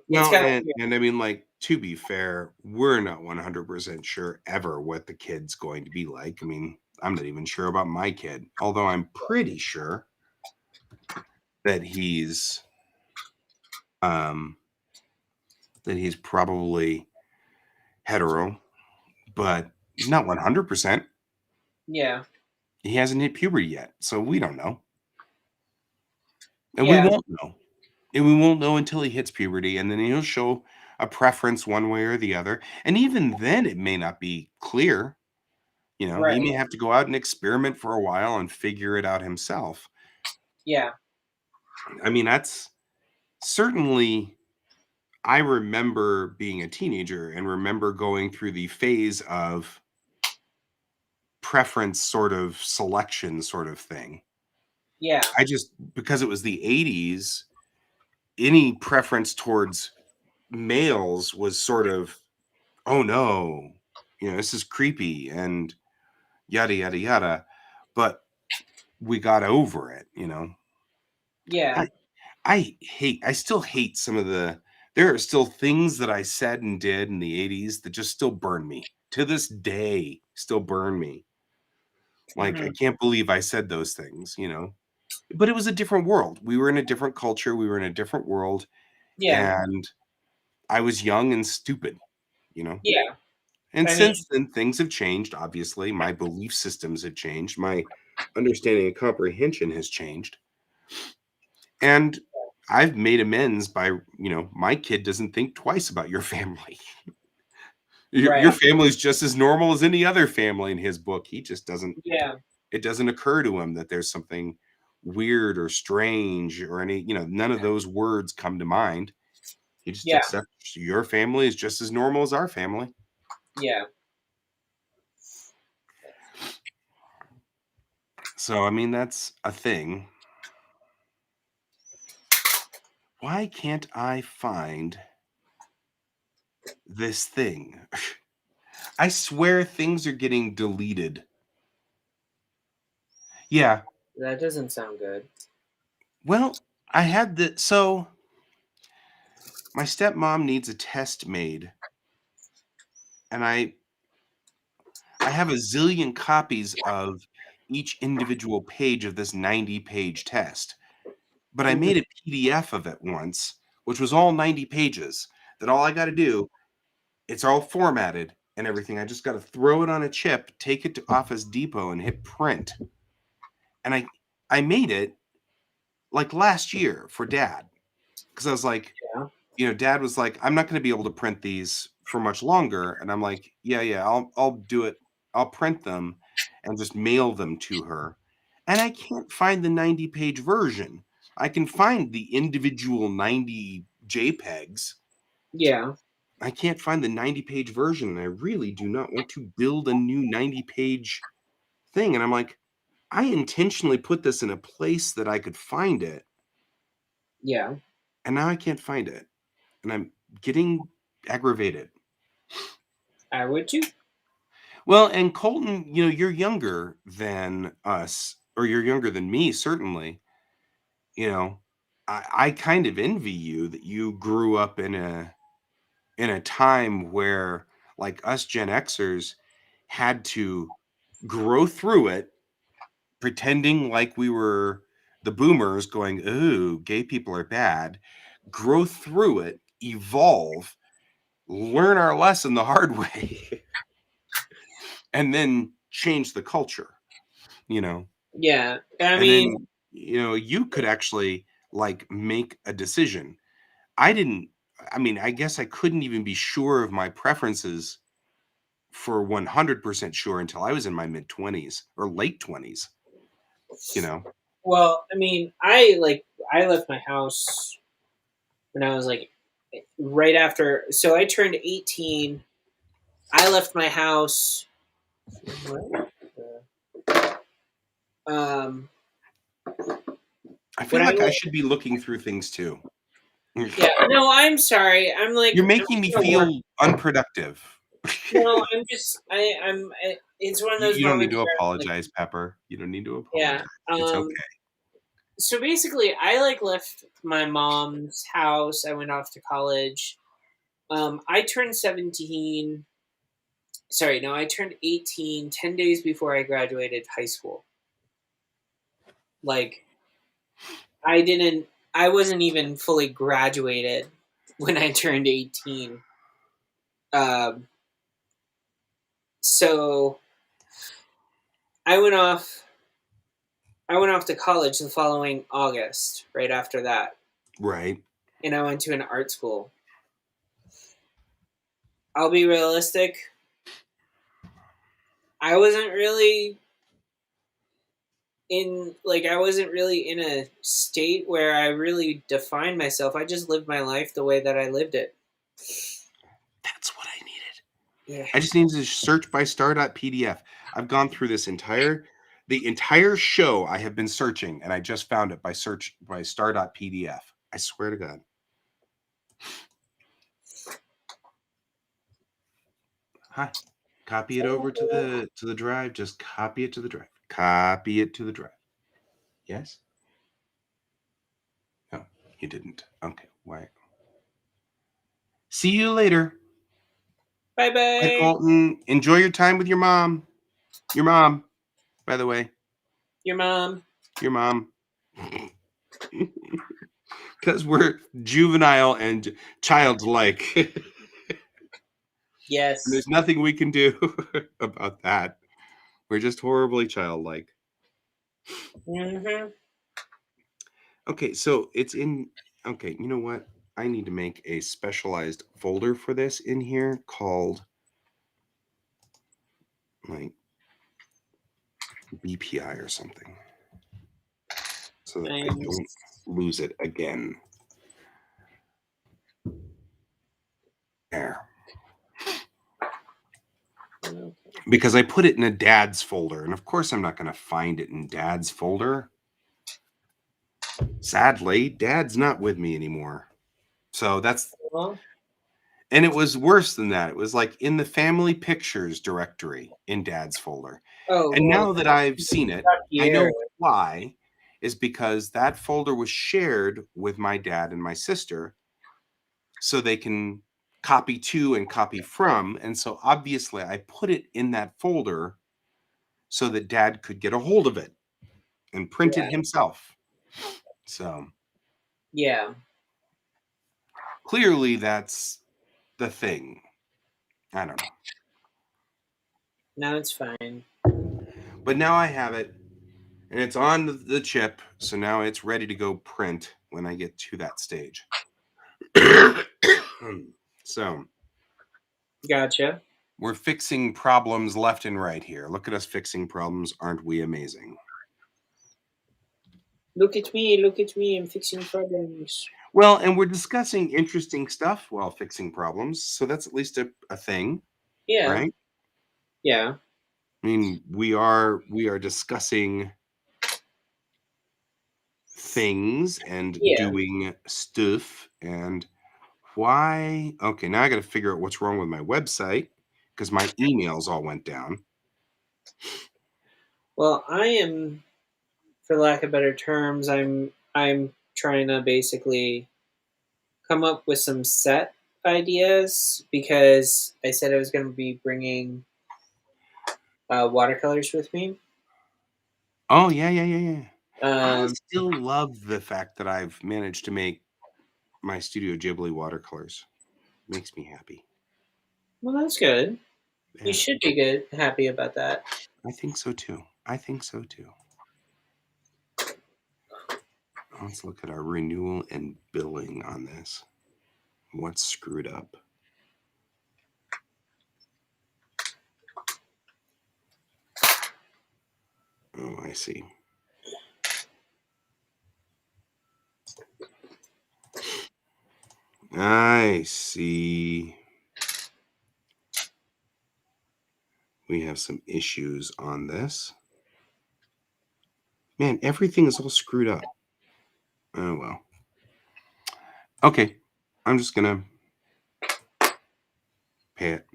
It's Well, kind of and I mean, like, to be fair, we're not 100% sure ever what the kid's going to be like. I mean, I'm not even sure about my kid, although I'm pretty sure that um he's probably hetero, but not 100%. yeah, He hasn't hit puberty yet, so we don't know. And we yeah, won't know. And we won't know until he hits puberty, and then he'll show a preference one way or the other. And even then, it may not be clear. He may right, have to go out and experiment for a while and figure it out himself. yeah, I mean, that's certainly, I remember being a teenager and remember going through the phase of preference sort of selection sort of thing. yeah, I just, because it was the 80s, any preference towards males was sort of, oh no, this is creepy and yada, yada, yada. But we got over it. yeah, I, I still hate some of there are still things that I said and did in the 80s that just still burn me to this day, still burn me. Like, I hmm, can't believe I said those things. But it was a different world. We were in a different culture. We were in a different world. yeah, And I was young and stupid, you know? yeah. And I mean, since then, things have changed. Obviously, my belief systems have changed. My understanding and comprehension has changed. And I've made amends by, my kid doesn't think twice about your family. Your right, family's just as normal as any other family in his book. He just doesn't, yeah, it doesn't occur to him that there's something weird or strange or none of those words come to mind. He just yeah, accepts your family is just as normal as our family. yeah. So, I mean, that's a thing. Why can't I find this thing? I swear things are getting deleted. Yeah. That doesn't sound good. Well, I had so my stepmom needs a test made, and I have a zillion copies of each individual page of this 90-page test. But I Hmm. made a PDF of it once, which was all 90 pages. That all I got to do, it's all formatted and everything. I just got to throw it on a chip, take it to Office Depot, and hit print. And I made it like last year for Dad because I was like, Yeah, Dad was like, I'm not going to be able to print these for much longer. And I'm like, yeah, I'll do it. I'll print them and just mail them to her. And I can't find the 90-page version. I can find the individual 90 JPEGs. Yeah. I can't find the 90-page version, and I really do not want to build a new 90-page thing. And I'm like, I intentionally put this in a place that I could find it, Yeah. and now I can't find it. And I'm getting aggravated. I would too. Well, and Colton, you're younger than us, or you're younger than me, certainly. You know, I kind of envy you that you grew up in a time where, like us Gen Xers, had to grow through it, pretending like we were the boomers going, "Ooh, gay people are bad," grow through it, evolve, learn our lesson the hard way, and then change the culture, you know. Yeah. I And mean, then, you could actually like make a decision. I didn't, I mean, I guess I couldn't even be sure of my preferences for 100% sure until I was in my mid 20s or late 20s, you know. well, I mean, I left my house when I was like right after. So I turned 18. I left my house. What? Um, I when feel I like I left, should be looking through things too. yeah. No, I'm sorry. I'm like You're I'm making me trying to work. feel unproductive. No, I'm just I'm. It's one of you, those you don't need moments to where I'm like, apologize, Pepper. You don't need to yeah. apologize. It's okay. So basically, I like left my mom's house. I went off to college. I turned 17. Sorry, no, I turned 18 10 days before I graduated high school. Like, I didn't, I wasn't even fully graduated when I turned 18. Um, so I went off, I went off to college the following August, right after that. Right. And I went to an art school. I'll be realistic. I wasn't really I wasn't really in a state where I really defined myself. I just lived my life the way that I lived it. That's what I needed. Yeah. I just needed to search by star.pdf. I've gone through the entire show. I have been searching, and I just found it by search by star.pdf. I swear to God. Hi. Copy it over to the drive. Just copy it to the drive. Copy it to the drive. Yes? No, you didn't. Okay. Why? See you later. Bye Bye, bye. Colton. Enjoy your time with your mom. Your mom, by the way. Your mom. Your mom. Because we're juvenile and childlike. And Yes. there's nothing we can do about that. We're just horribly childlike. Mm-hmm. Okay, so it's in. Okay, you know what? I need to make a specialized folder for this in here called like BPI or something so that I I'm don't lose it again. There. Because I put it in a dad's folder, and of course I'm not going to find it in dad's folder. Sadly, dad's not with me anymore. So that's, well, and it was worse than that. It was like in the family pictures directory in dad's folder. oh And well now that I've seen it, I Pierre. know why is because that folder was shared with my dad and my sister so they can copy to and copy from. And so obviously I put it in that folder so that dad could get a hold of it and print it Yeah. himself. So Yeah. clearly that's the thing. I don't know. Now it's fine. But now I have it and it's on the chip. So now it's ready to go print when I get to that stage. So Gotcha. We're fixing problems left and right here. Look at us fixing problems. Aren't we amazing? Look at me, I'm fixing problems. Well, and we're discussing interesting stuff while fixing problems. So that's at least a thing, Yeah, right? yeah, I mean, we are discussing things and yeah. doing stuff and why. Okay, now I got to figure out what's wrong with my website because my emails all went down. Well, I am, for lack of better terms, I'm trying to basically come up with some set ideas because I said I was going to be bringing watercolors with me. Oh, yeah, yeah, yeah, yeah. I Um, still love the fact that I've managed to make my Studio Ghibli watercolors. Makes me happy. well, that's good. You Yeah, should be good, happy about that. I think so too. I think so too. Let's look at our renewal and billing on this. What's screwed up? Oh, I see. I see. We have some issues on this. Man, everything is all screwed up. Oh, well. Okay. I'm just going to pay it.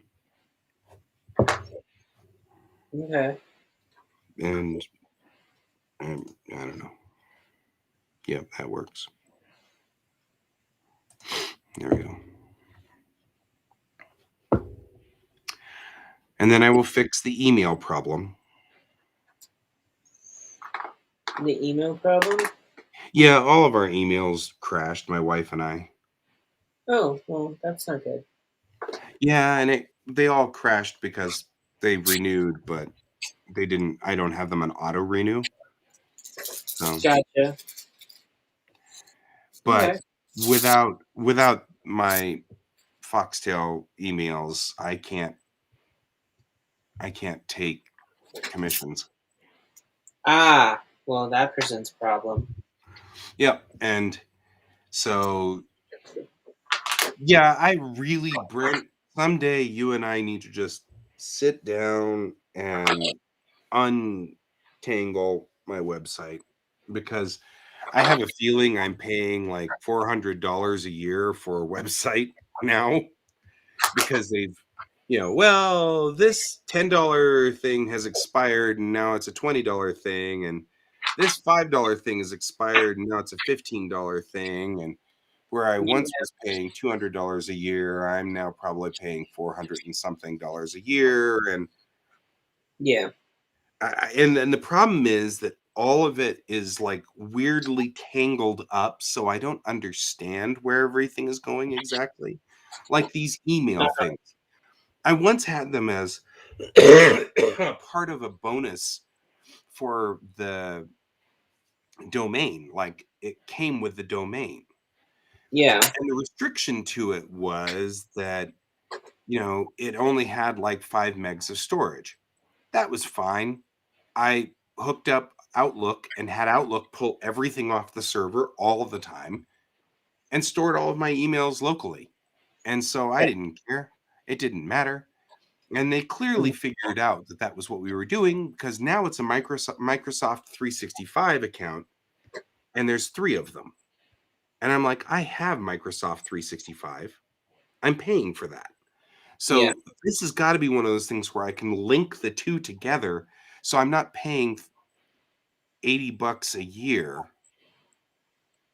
Okay. And I don't know. Yep, that works. There we go. And then I will fix the email problem. The email problem? Yeah, all of our emails crashed, my wife and I. Oh, well, that's not good. Yeah, and they all crashed because they renewed, but they didn't. I don't have them on auto renew. So, Gotcha. but Okay. without my Foxtail emails, I can't take commissions. Ah, well, that presents a problem. Yep, and so yeah, I really, Brent, someday you and I need to just sit down and untangle my website because I have a feeling I'm paying like $400 a year for a website now because well, this $10 thing has expired and now it's a $20 thing, and this $5 thing is expired and now it's a $15 thing, and where I once Yeah. was paying $200 a year, I'm now probably paying 400 and something dollars a year, and Yeah. and the problem is that all of it is like weirdly tangled up, so I don't understand where everything is going exactly. Like these email things. I once had them as part of a bonus for the domain. Like it came with the domain. Yeah. And the restriction to it was that, it only had like 5 megs of storage. That was fine. I hooked up Outlook and had Outlook pull everything off the server all of the time and stored all of my emails locally. And so I didn't care. It didn't matter. And they clearly figured out that that was what we were doing because now it's a Microsoft 365 account and there's 3 of them. And I'm like, I have Microsoft 365. I'm paying for that. Yeah. So this has got to be one of those things where I can link the two together so I'm not paying $80 a year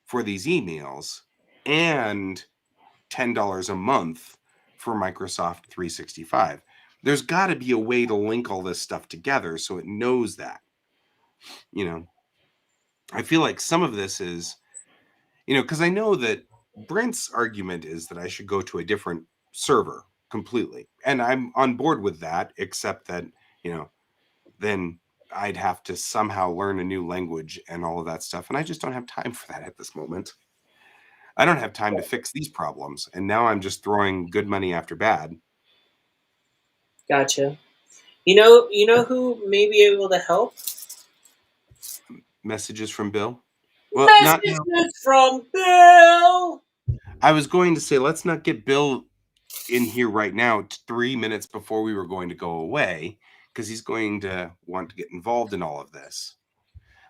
for these emails and $10 a month for Microsoft 365. There's got to be a way to link all this stuff together so it knows that. You know, I feel like some of this is, because I know that Brent's argument is that I should go to a different server completely. And I'm on board with that, except that, you know, then I'd have to somehow learn a new language and all of that stuff. And I just don't have time for that at this moment. I don't have time to fix these problems. And now I'm just throwing good money after bad. Gotcha. You know who may be able to help? Messages from Bill. Well, not now. Messages from Bill. I was going to say, let's not get Bill in here right now, 3 minutes before we were going to go away, because he's going to want to get involved in all of this.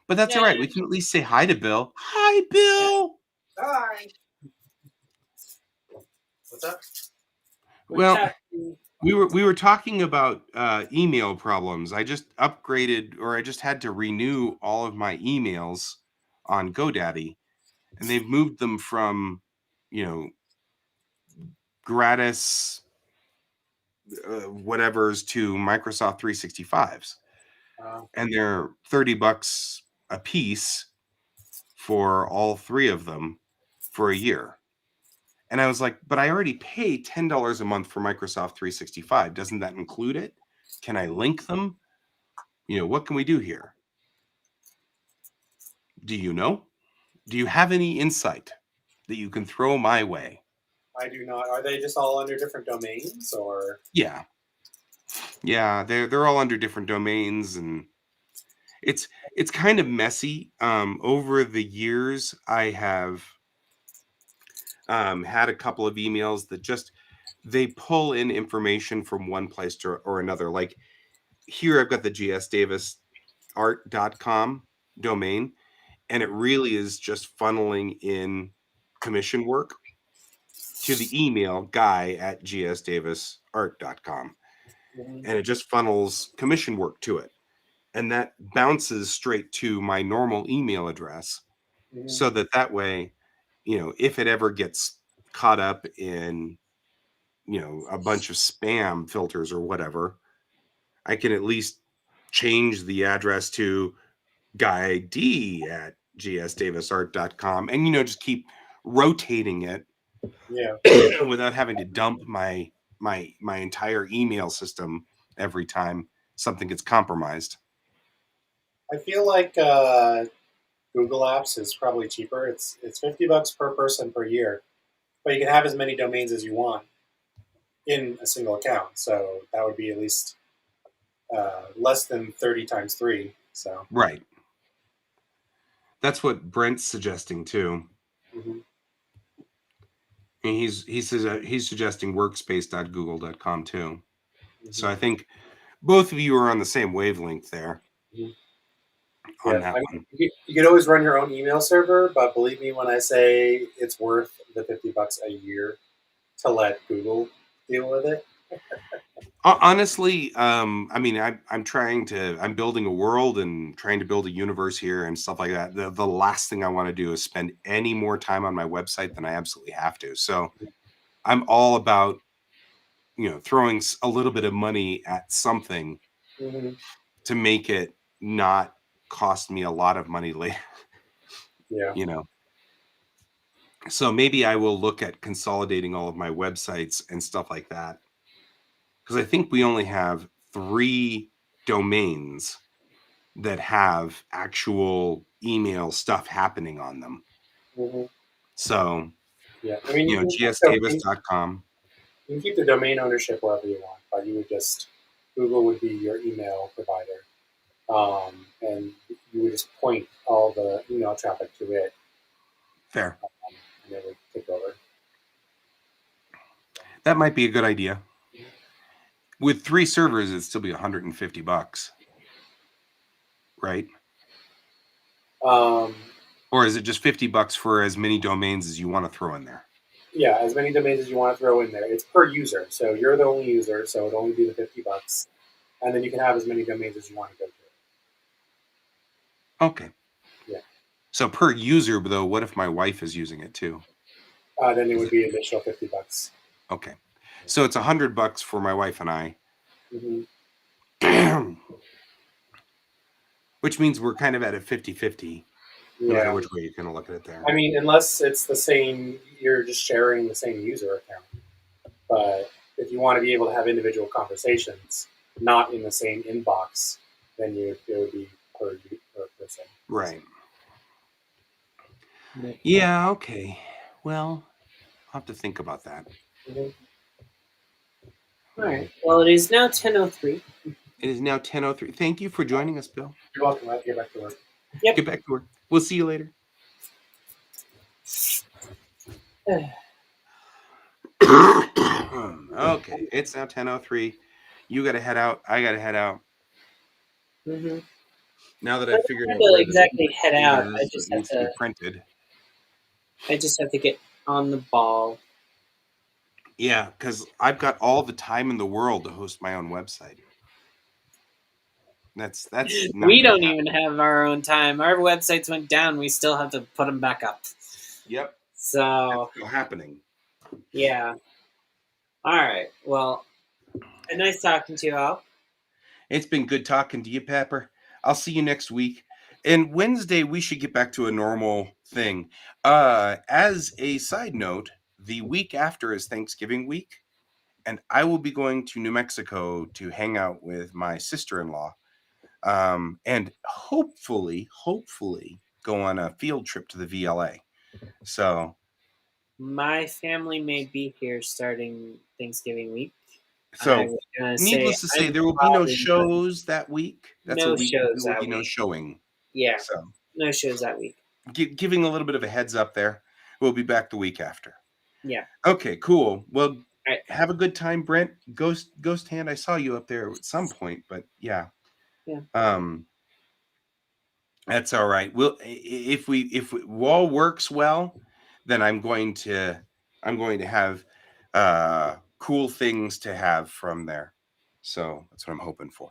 But that's Yeah. all right. We can at least say hi to Bill. Hi, Bill. Hi. What's up? Well, we were talking about email problems. I just upgraded, or I just had to renew all of my emails on GoDaddy, and they've moved them from, you know, gratis whatevers to Microsoft 365s, and they're $30 a piece for all three of them for a year. And I was like, but I already pay $10 a month for Microsoft 365. Doesn't that include it? Can I link them? What can we do here? Do you know? Do you have any insight that you can throw my way? I do not. Are they just all under different domains, or? Yeah. Yeah, they're all under different domains, and it's kind of messy. Over the years, I have had a couple of emails that just they pull in information from one place or another. Like here, I've got the gsdavisart.com domain, and it really is just funneling in commission work to the email guy@gsdavisart.com, Mhm. and it just funnels commission work to it, and that bounces straight to my normal email address, Mhm. so that way, if it ever gets caught up in a bunch of spam filters or whatever, I can at least change the address to guyd@gsdavisart.com, and just keep rotating it Yeah. without having to dump my entire email system every time something gets compromised. I feel like Google Apps is probably cheaper. It's $50 per person per year, but you can have as many domains as you want in a single account. So that would be at least less than 30 times 3. So. Right. That's what Brent's suggesting too. Mm-hmm. And he's suggesting workspace.google.com too. So I think both of you are on the same wavelength there. Mm-hmm. On Yeah, that one. You could always run your own email server, but believe me when I say it's worth the $50 a year to let Google deal with it. Honestly, I mean, I'm building a world and trying to build a universe here and stuff like that. The last thing I want to do is spend any more time on my website than I absolutely have to. So I'm all about, throwing a little bit of money at something Mm-hmm. to make it not cost me a lot of money later, Yeah. So maybe I will look at consolidating all of my websites and stuff like that. Because I think we only have 3 domains that have actual email stuff happening on them. Mm-hmm. So, Yeah. I mean, gsdavis.com. you can keep the domain ownership wherever you want, but you would just, Google would be your email provider. And you would just point all the email traffic to it, Fair. and it would take over. That might be a good idea. With 3 servers, it'd still be $150, right? Or is it just $50 for as many domains as you want to throw in there? Yeah, as many domains as you want to throw in there. It's per user, so you're the only user, so it'd only be the $50, and then you can have as many domains as you want to go to. Okay. Yeah. So per user, though, what if my wife is using it too? Then it would be additional $50. Okay. So it's $100 for my wife and I. Mm-hmm. Which means we're kind of at a 50-50, no matter which way you're going to look at it there. I mean, unless it's the same, you're just sharing the same user account. But if you want to be able to have individual conversations, not in the same inbox, then it would be per person. Right. Yeah, okay. Well, I'll have to think about that. Mm-hmm. All right. Well, it is now 10:03. It is now 10:03. Thank you for joining us, Bill. You're welcome. I have to get back to work. Yep. Get back to work. We'll see you later. Okay, it's now 10:03. You got to head out. I got to head out. Mm-hmm. Now that I I've don't figured have out to where exactly the head out. is that needs to be printed. I just have to get on the ball. Yeah, because I've got all the time in the world to host my own website. That's not We gonna don't happen. even have our own time. Our websites went down. We still have to put them back up. Yep, So, still happening. yeah. All right. Well, nice talking to you all. It's been good talking to you, Pepper. I'll see you next week. And Wednesday, we should get back to a normal thing. As a side note, the week after is Thanksgiving week, and I will be going to New Mexico to hang out with my sister-in-law, and hopefully go on a field trip to the VLA. So, My family may be here starting Thanksgiving week. I so was gonna say needless to say, I'm there will be no probably not. shows that week. That's a No week where shows there will that be no week. showing. Yeah, So, no shows that week. giving a little bit of a heads up there. We'll be back the week after. Yeah. Okay, cool. Well, All right. have a good time, Brent. Ghost Hand, I saw you up there at some point, but yeah. Yeah. That's all right. We'll if wall works well, then I'm going to have cool things to have from there. So that's what I'm hoping for.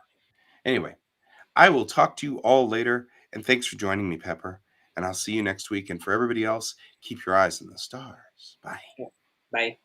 Anyway, I will talk to you all later, and thanks for joining me, Pepper. And I'll see you next week. And for everybody else, keep your eyes on the stars. Bye. Bye.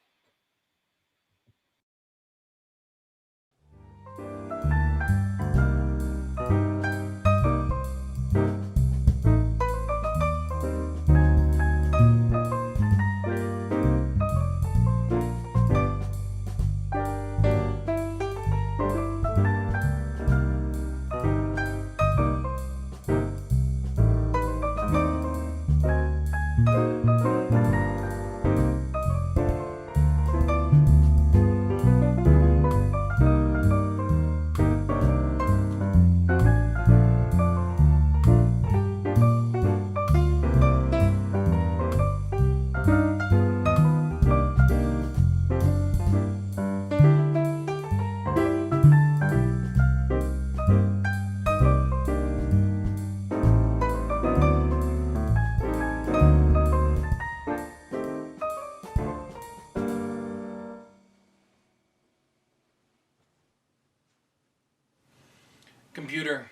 Computer,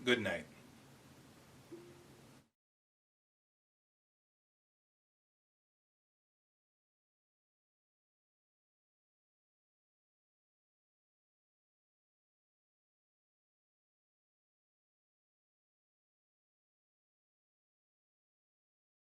good night.